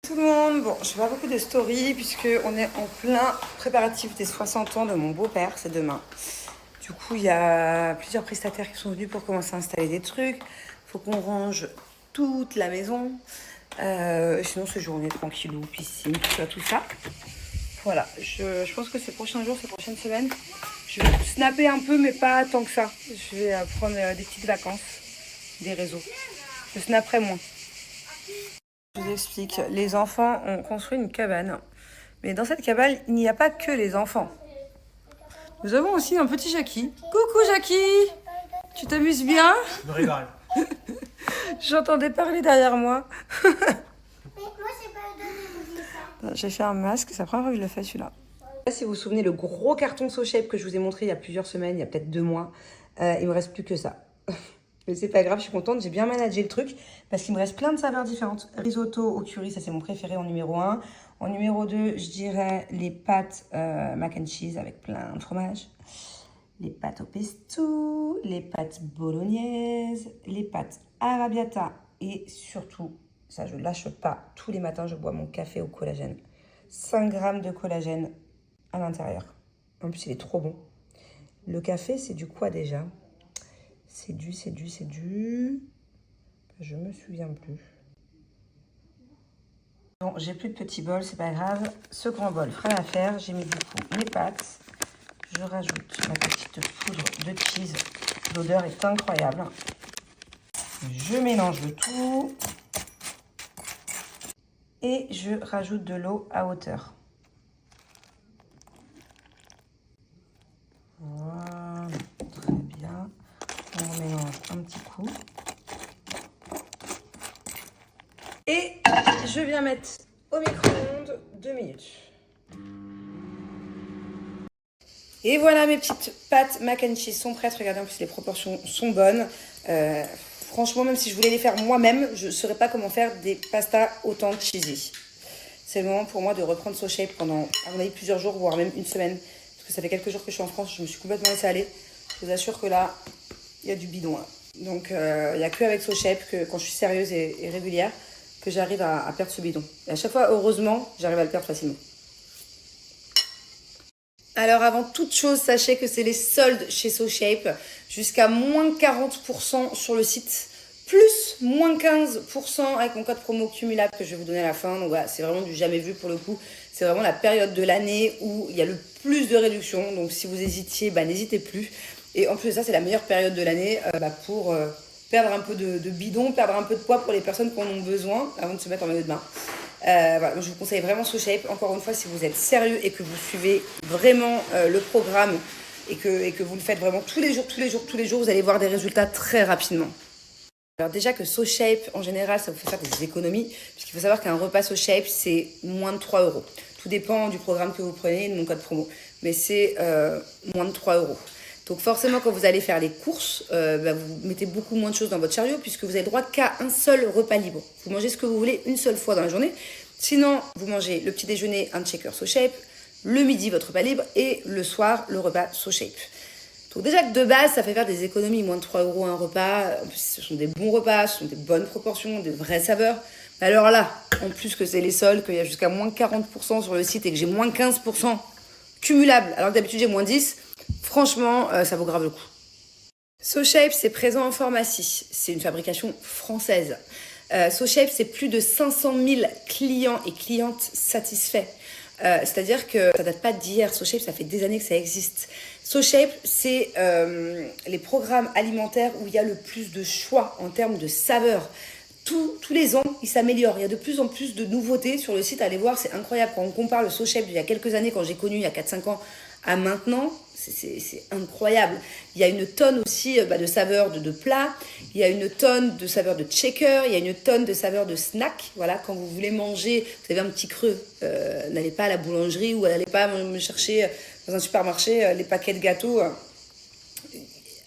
Tout le monde, bon, je fais pas beaucoup de stories puisque on est en plein préparatif des 60 ans de mon beau-père, c'est demain. Du coup, il y a plusieurs prestataires qui sont venus pour commencer à installer des trucs. Faut qu'on range toute la maison. Sinon, c'est journée tranquillou, piscine, tout ça. Voilà, je pense que ces prochains jours, ces prochaines semaines, je vais snapper un peu, mais pas tant que ça. Je vais prendre des petites vacances des réseaux. Je snapperai moins. Je vous explique. Les enfants ont construit une cabane. Mais dans cette cabane, il n'y a pas que les enfants. Nous avons aussi un petit Jackie. Coucou Jackie! Tu t'amuses bien? Je me régale. J'entendais parler derrière moi. Mais moi, j'ai pas donné ça. J'ai fait un masque, c'est la première fois que je le fais celui-là. Je sais pas si vous vous souvenez, le gros carton SoShape que je vous ai montré il y a plusieurs semaines, il y a peut-être 2 mois, il me reste plus que ça. Mais c'est pas grave, je suis contente, j'ai bien managé le truc parce qu'il me reste plein de saveurs différentes. Risotto au curry, ça c'est mon préféré en numéro 1. En numéro 2, je dirais les pâtes mac and cheese avec plein de fromage. Les pâtes au pesto, les pâtes bolognaises, les pâtes arrabbiata et surtout, ça je lâche pas, tous les matins je bois mon café au collagène. 5 grammes de collagène à l'intérieur. En plus il est trop bon. Le café c'est du quoi déjà ? C'est du... Je me souviens plus. Bon, j'ai plus de petits bols, c'est pas grave. Ce grand bol fera l'affaire. J'ai mis du coup mes pâtes. Je rajoute ma petite poudre de cheese. L'odeur est incroyable. Je mélange le tout. Et je rajoute de l'eau à hauteur. Voilà, très bien. On mélange un petit coup. Et je viens mettre au micro-ondes 2 minutes. Et voilà, mes petites pâtes mac and cheese sont prêtes. Regardez, en plus les proportions sont bonnes. Franchement, même si je voulais les faire moi-même, je ne saurais pas comment faire des pastas autant cheesy. C'est le moment pour moi de reprendre SoShape pendant, à mon avis, plusieurs jours, voire même une semaine. Parce que ça fait quelques jours que je suis en France, je me suis complètement laissée aller. Je vous assure que là, il y a du bidon. Là. Donc, il n'y a que avec SoShape que quand je suis sérieuse et régulière, que j'arrive à perdre ce bidon. Et à chaque fois, heureusement, j'arrive à le perdre facilement. Alors avant toute chose, sachez que c'est les soldes chez SoShape, jusqu'à moins 40% sur le site, plus moins 15% avec mon code promo cumulable que je vais vous donner à la fin. Donc voilà, c'est vraiment du jamais vu pour le coup. C'est vraiment la période de l'année où il y a le plus de réductions. Donc si vous hésitiez, n'hésitez plus. Et en plus de ça, c'est la meilleure période de l'année pour perdre un peu de bidon, perdre un peu de poids pour les personnes qui en ont besoin avant de se mettre en maillot de bain. Voilà, je vous conseille vraiment SoShape. Encore une fois, si vous êtes sérieux et que vous suivez vraiment le programme et que vous le faites vraiment tous les jours, vous allez voir des résultats très rapidement. Alors déjà que SoShape, en général, ça vous fait faire des économies, puisqu'il faut savoir qu'un repas SoShape, c'est moins de 3 €. Tout dépend du programme que vous prenez et de mon code promo, mais c'est moins de 3 €. Donc forcément, quand vous allez faire les courses, vous mettez beaucoup moins de choses dans votre chariot puisque vous avez droit qu'à un seul repas libre. Vous mangez ce que vous voulez une seule fois dans la journée. Sinon, vous mangez le petit déjeuner, un shaker SoShape, le midi, votre repas libre et le soir, le repas SoShape. Donc déjà que de base, ça fait faire des économies, moins de 3 € un repas. En plus, ce sont des bons repas, ce sont des bonnes proportions, des vraies saveurs. Mais alors là, en plus que c'est les soldes, qu'il y a jusqu'à moins 40% sur le site et que j'ai moins 15% cumulable, alors que d'habitude j'ai moins 10%, franchement, ça vaut grave le coup. SoShape, c'est présent en pharmacie. C'est une fabrication française. SoShape, c'est plus de 500 000 clients et clientes satisfaits. C'est-à-dire que ça date pas d'hier. SoShape, ça fait des années que ça existe. SoShape, c'est les programmes alimentaires où il y a le plus de choix en termes de saveurs. Tous les ans, il s'améliore. Il y a de plus en plus de nouveautés sur le site. Allez voir, c'est incroyable. Quand on compare le SoShape d'il y a quelques années, quand j'ai connu il y a 4-5 ans, à maintenant, c'est incroyable. Il y a une tonne aussi de saveurs de plats. Il y a une tonne de saveurs de shaker. Il y a une tonne de saveurs de snacks. Voilà, quand vous voulez manger, vous avez un petit creux. N'allez pas à la boulangerie ou n'allez pas me chercher dans un supermarché les paquets de gâteaux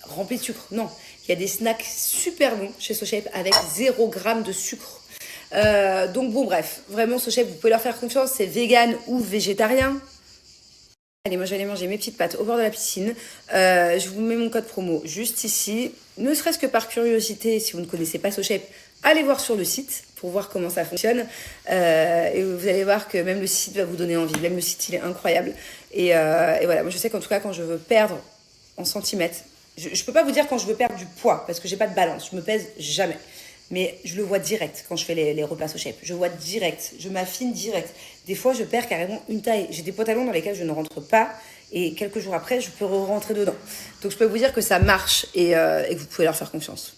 remplis de sucre. Non. Il y a des snacks super bons chez SoShape avec 0 g de sucre. Donc bon, bref, vraiment SoShape, vous pouvez leur faire confiance, c'est vegan ou végétarien. Allez, moi je vais aller manger mes petites pâtes au bord de la piscine. Je vous mets mon code promo juste ici. Ne serait-ce que par curiosité, si vous ne connaissez pas SoShape, allez voir sur le site pour voir comment ça fonctionne. Et vous allez voir que même le site va vous donner envie. Même le site, il est incroyable. Et voilà, moi je sais qu'en tout cas, quand je veux perdre en centimètres, je peux pas vous dire quand je veux perdre du poids, parce que j'ai pas de balance, je me pèse jamais. Mais je le vois direct quand je fais les repas au shape. Je vois direct, je m'affine direct. Des fois, je perds carrément une taille. J'ai des pantalons dans lesquels je ne rentre pas. Et quelques jours après, je peux rentrer dedans. Donc, je peux vous dire que ça marche et que vous pouvez leur faire confiance.